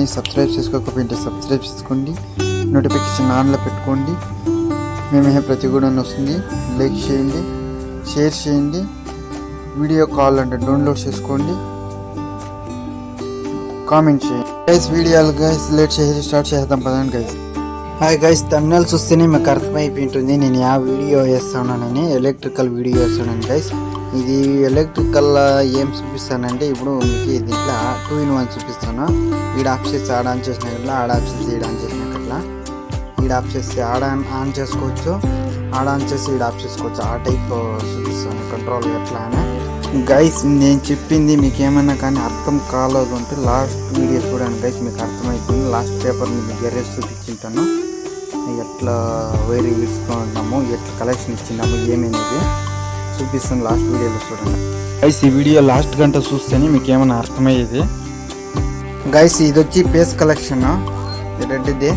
కానీ సబ్స్క్రైబ్ చేసుకోకపోతే సబ్స్క్రైబ్ చేసుకోండి, నోటిఫికేషన్ ఆన్లో పెట్టుకోండి. మేమే ప్రతి కూడా వస్తుంది. లైక్ చేయండి, షేర్ చేయండి, వీడియో కాల్ అంటే డౌన్లోడ్ చేసుకోండి, కామెంట్ చేయండి గైస్. వీడియోలు గైస్ లేట్ చేసి స్టార్ట్ చేద్దాం పదండి గైస్. హాయ్ గైస్, తమిళనాడు చూస్తేనే మీకు అర్థమైపోయింటుంది నేను ఆ వీడియో వేస్తున్నానని. ఎలక్ట్రికల్ వీడియో వేస్తున్నాను గైస్. ఇది ఎలక్ట్రికల్ ఏం చూపిస్తానంటే ఇప్పుడు మీకు దీంట్లో 2-in-1 చూపిస్తాను. ఈడ ఆఫ్ చేసి ఆడ ఆన్ చేసినట్లా, ఆడ ఆఫ్ చేసి ఈడ ఆన్ చేసినట్లా. ఈడ ఆఫ్ చేసి ఆడ ఆన్ చేసుకోవచ్చు, ఆడ ఆన్ చేసి ఈడ ఆఫ్ చేసుకోవచ్చు. ఆ టైప్ చూపిస్తాను కంట్రోల్ ఎట్లా అని గైస్. నేను చెప్పింది మీకు ఏమైనా కానీ అర్థం కాలేదు అంటే లాస్ట్ వీడియో చూడండి గైస్, మీకు అర్థమవుతుంది. లాస్ట్ పేపర్ మీకు గెరేజ్ చూపించుంటాను, ఎట్లా వైర్ తీసుకున్నాము, ఎట్లా కలెక్షన్ ఇచ్చినాము ఏమైనది చూపిస్తాను. లాస్ట్ వీడియోలో చూడండి గైస్. ఈ వీడియో లాస్ట్ గంట చూస్తేనే మీకు ఏమైనా అర్థమయ్యేది గైస్. ఇది వచ్చి పేస్ కలెక్షన్ రెడ్డిది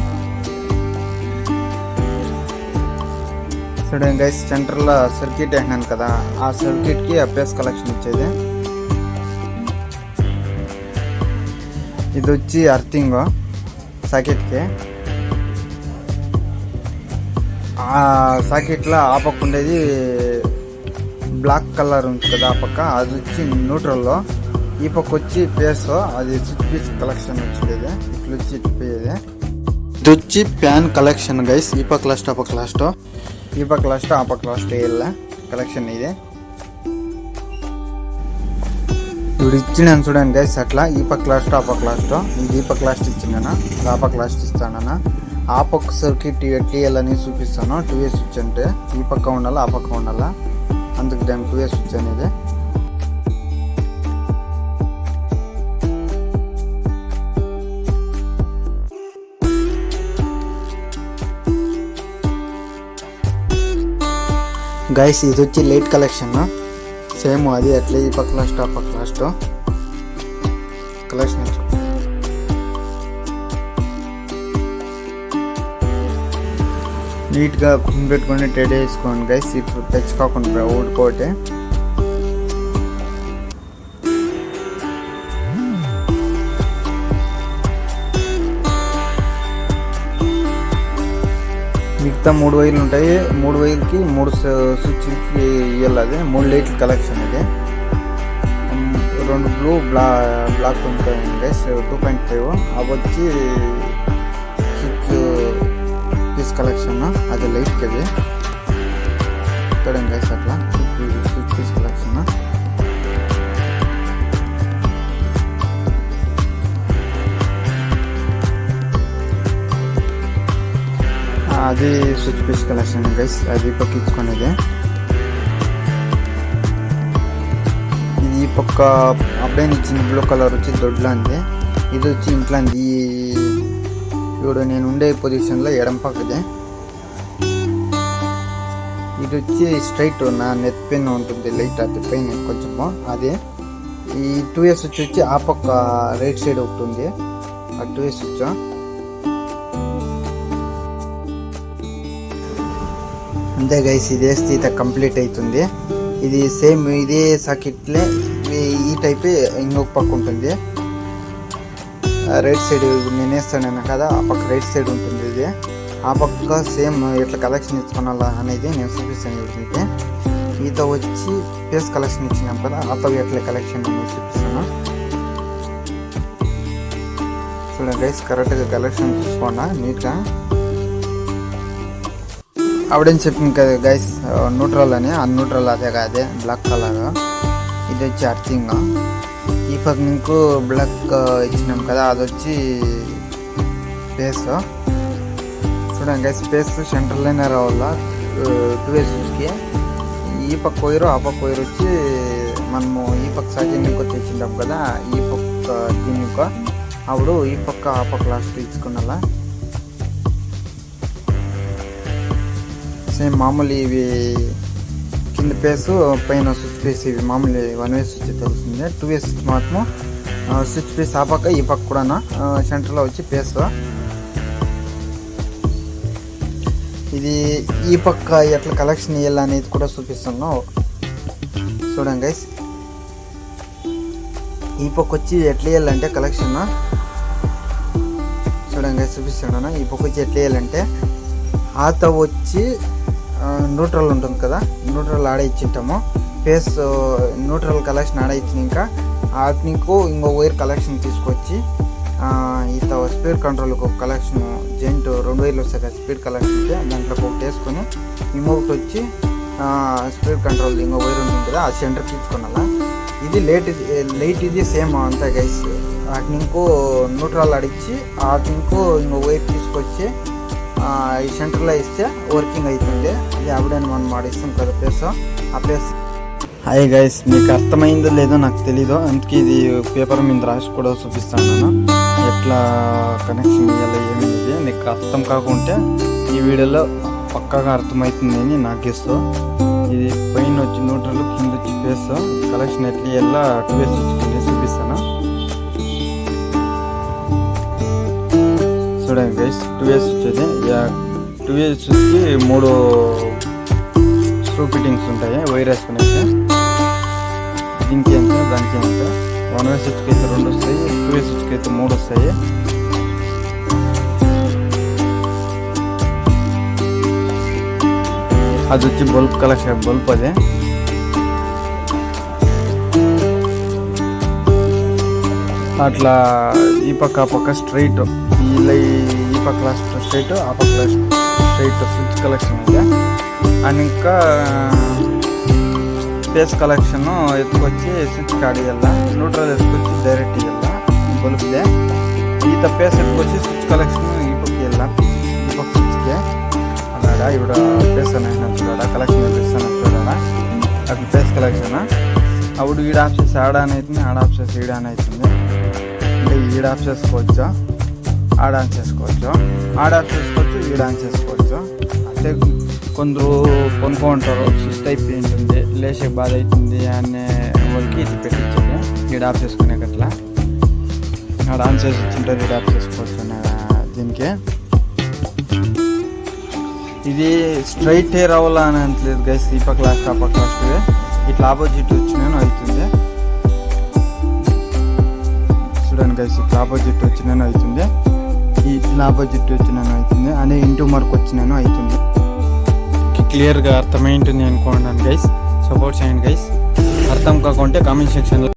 చూడండి గైస్. సెంటర్లో సర్క్యూట్ వేసినాను కదా, ఆ సర్క్యూట్కి ఆ పేస్ కలెక్షన్ ఇచ్చేది. ఇది వచ్చి అర్థింగ్ సాకెట్కి. ఆ సాకెట్లో ఆ పక్క ఉండేది బ్లాక్ కలర్ ఉంది కదా, ఆ పక్క అది వచ్చి న్యూట్రల్లో. ఈ పక్క వచ్చి పేస్, అది స్విచ్ పీస్ కలెక్షన్ వచ్చేది. ఇట్లా వచ్చి ఇట్టిపోయేది. ఇది వచ్చి ప్యాన్ కలెక్షన్ గైస్. ఈ పక్క లాస్ట్, ఆ పక్క లాస్ట్, ఈ పక్క లాస్ట్, ఆ పక్క లాస్ట్ వేయాల కలెక్షన్ ఇది. ఇప్పుడు ఇచ్చినాను చూడండి గైస్ అట్లా. ఈ పక్క లాస్ట్, ఆ పక్క లాస్ట్. ఇది ఈ పక్క లాస్ట్ ఇచ్చినానా, ఆ పక్క లాస్ట్ ఇస్తానన్నా. ఆ పక్క సర్క్యూట్ టీఎల్ చూపిస్తాను. 2A స్విచ్ అంటే ఈ పక్క ఉండాలా, ఆ పక్క ఉండాలా, అందుకు దాని 2A స్విచ్ అనేది. గైస్ ఇది వచ్చి లైట్ కలెక్షన్ సేమ్ అది అట్లే. ఈ పక్క లాస్ట్, ఆ పక్క లాస్ట్ కలెక్షన్ నీట్గా పెట్టుకొని టెడ్ వేసుకోండి గైస్. ఇప్పుడు తెచ్చుకోకుండా ఊడుకోటే. మిగతా 3 వైర్లు ఉంటాయి. 3 వైర్లకి 3 స్విచ్కి ఇవ్వాలి. అది 3 లైట్ల కలెక్షన్ ఇది. 2 బ్లూ బ్లాక్ ఉంటాయి గైస్ 2.5. అవి వచ్చి స్విచ్ పీస్ కలెక్షన్, అది లైట్కి. అది చూడండి గైస్ అట్లా స్విచ్ పీస్ కలెక్షన్. అది స్విచ్ పీస్ కలెక్షన్ గైస్, అది పక్కించుకునేది. ఇది ఈ పక్క అబ్బాయిని ఇచ్చింది బ్లూ కలర్ వచ్చి దొడ్లా ఉంది. ఇది వచ్చి ఇంట్లో ఉంది. ఇప్పుడు నేను ఉండే పొజిషన్లో ఎడం పక్కదే. ఇది వచ్చి స్ట్రైట్ నా నెత్ పెన్ ఉంటుంది లైట్, అది పైన కొంచెము అదే. ఈ 2A స్విచ్ వచ్చి ఆ పక్క రైట్ సైడ్ ఒకటి ఉంది, ఆ 2A స్విచ్. అంతే గైస్, ఇది వేస్తే ఇది కంప్లీట్ అవుతుంది. ఇది సేమ్ ఇదే సాకెట్లే ఈ టైపే ఇంకొక పక్క ఉంటుంది. రైట్ సైడ్ నేను వేస్తాను కదా, ఆ పక్క రైట్ సైడ్ ఉంటుంది. ఇది ఆ పక్క సేమ్ ఎట్లా కలెక్షన్ ఇచ్చుకోవాలా అనేది నేను చూపిస్తాను. వీటికి ఈతో వచ్చి పేస్ కలెక్షన్ ఇచ్చినాం కదా, ఆతో ఎట్లా కలెక్షన్ నేను చూపిస్తాను. చూడండి గైస్, కరెక్ట్గా కలెక్షన్ చూసుకోండి నీట్గా. ఆవిడేం చెప్పింది కదా గైస్ న్యూట్రల్ అని, ఆ న్యూట్రల్ అదే కాదే బ్లాక్ కలర్. ఇది వచ్చి అర్థింగ్. ఈ పక్క మీకు బ్లాక్ ఇచ్చినాం కదా, అది వచ్చి పేస్. చూడండి గైస్, పేస్ సెంటర్లోనే రావాలా 2A స్విచ్కి. ఈ పక్క వైరు, ఆ పక్క వైరు వచ్చి మనము ఈ పక్క సాకెట్కి వచ్చి ఇచ్చింటాం కదా, ఈ పక్క దీనికి అప్పుడు ఈ పక్క ఆ పక్క లాస్ట్ ఇచ్చుకున్నా. సేమ్ మామూలు ఇవి కింద పేసు పైన స్విచ్ పీస్, ఇవి మామూలు 1A స్విచ్ తెలుస్తుంది. 2A స్విచ్ మాత్రం స్విచ్ పీస్ ఆ పక్క ఈ పక్క కూడా సెంటర్లో వచ్చి పేసు. ఇది ఈ పక్క ఎట్లా కలెక్షన్ ఇవ్వాలి అనేది కూడా చూపిస్తున్నాం చూడండి గైస్. ఈ పక్క వచ్చి ఎట్లా ఇవ్వాలంటే కలెక్షన్ చూడండి గైస్ చూపిస్తాను. ఈ పక్క వచ్చి ఎట్లా వేయాలంటే ఆత వచ్చి న్యూట్రల్ ఉంటుంది కదా, న్యూట్రల్ ఆడ ఇచ్చింటాము. ఫేస్ న్యూట్రల్ కలెక్షన్ ఆడ ఇచ్చినాక నీకు ఇంకో వైర్ కలెక్షన్ తీసుకొచ్చి ఈత స్పీడ్ కంట్రోల్కి ఒక కలెక్షన్ జెంట్ 2 వైర్లు వస్తాయి కదా స్పీడ్ కలెక్షన్కి, దాంట్లో ఒకటి వేసుకొని ఇంకొకటి వచ్చి స్పీడ్ కంట్రోల్ ఇంకో వైర్ ఉంటుంది కదా ఆ సెంటర్ తీసుకున్నాలా. ఇది లైట్ ఇది సేమ్ అంతా గైస్. వాటిని ఇంకో న్యూట్రల్ ఆడిచ్చి వాటిని ఇంకో వైర్ తీసుకొచ్చి ఈ సెంటర్లో ఇస్తే వర్కింగ్ అవుతుంది. ఇది అప్పుడైనా మనం ఆడిస్తాం కదా ప్లేస్ ఆ ప్లేస్. హాయ్ గైస్, మీకు అర్థమైందో లేదో నాకు తెలీదు, అందుకే ఇది పేపర్ మీద రాసి కూడా చూపిస్తాను నేను ఎట్లా కనెక్షన్ ఇవ్వాలి ఏమిది. నీకు అర్థం కాకుంటే ఈ వీడియోలో పక్కాగా అర్థమవుతుందని నాకు ఇస్తాం. ఇది పైన వచ్చి న్యూట్రల్, కింద వచ్చి ఫేస్ కలెక్షన్ ఎట్లా ఇవ్వాలా 2 వేస్ వచ్చి చూపిస్తాను. చూడండి గైస్, 2 వేస్ వచ్చేది 2 వేస్ వచ్చి 3 స్క్రూ ఫిట్టింగ్స్ ఉంటాయి వైర్ వేసుకునేసి. దీనికి ఎంత దానికి ఎంత 1 వే స్విచ్కి అయితే 2 వస్తాయి, 2 వే స్విచ్కి అయితే 3 వస్తాయి. అది వచ్చి బల్బ్ కలెక్షన్, బల్బ్ అదే. అట్లా ఈ పక్క ఆ పక్క స్ట్రైట్, ఈ పక్క స్ట్రైట్ ఆ పక్క స్ట్రైట్ స్విచ్ కలెక్షన్ అయితే. అండ్ ఇంకా ఫేస్ కలెక్షన్ ఎత్తుకొచ్చి స్విచ్ కాడి ఇవ్వాలా, న్యూట్రల్ ఎత్తుకొచ్చి డైరెక్ట్ ఇవ్వాలా బల్బ్దే. ఈత ఫేస్ ఎత్తుకొచ్చి స్విచ్ కలెక్షన్ ఈ పక్క ఇవ్వాలా, ఈ పక్క స్విచ్కే అలాడా. ఇప్పుడు ఫేస్ అయినా చూడాలా, కలెక్షన్ ఇస్తాను చూడాలా, అట్లా ఫేస్ కలెక్షన్. అప్పుడు ఈడ ఆఫ్ చేసి ఆడ అని అవుతుంది, ఆడ ఆఫ్ చేసి ఈడ అని అవుతుంది. అంటే ఈడ ఆఫ్ చేసుకోవచ్చు, ఆడ ఆన్ చేసుకోవచ్చు, ఆడ ఆఫ్ చేసుకోవచ్చు, ఈడ ఆన్ చేసుకోవచ్చు. అంటే కొందరు కొనుక్కుంటారు సుస్ట్ అయిపోయి ఉంటుంది, లేచే బాధ అవుతుంది అనే వాళ్ళకి ఇది పెట్టించాలి. ఈడ ఆఫ్ చేసుకునే అట్లా ఆడ ఆన్ చేసి ఇచ్చింటారు, ఈడ ఆఫ్ చేసుకోవచ్చు అనే దీనికి. ఇది స్ట్రైట్ హెయిర్ అవ్వాలా అని అంటలేదు గైస్. ఈ పక్క లాస్ట్ ఆ పక్క లాస్ట్ ఇట్లా ఆపోజిట్ వచ్చినాను అవుతుంది. చూడండి గైస్, ఇట్లా ఆపోజిట్ వచ్చినాను అవుతుంది, ఇట్లా ఆపోజిట్ వచ్చినాను అవుతుంది, అనే ఇంటూ మార్క్ వచ్చినాను అవుతుంది. క్లియర్గా అర్థమైంటుంది అనుకోండి గైస్. సపోర్ట్ చేయండి గైస్. అర్థం కాకుంటే కామెంట్ సెక్షన్లో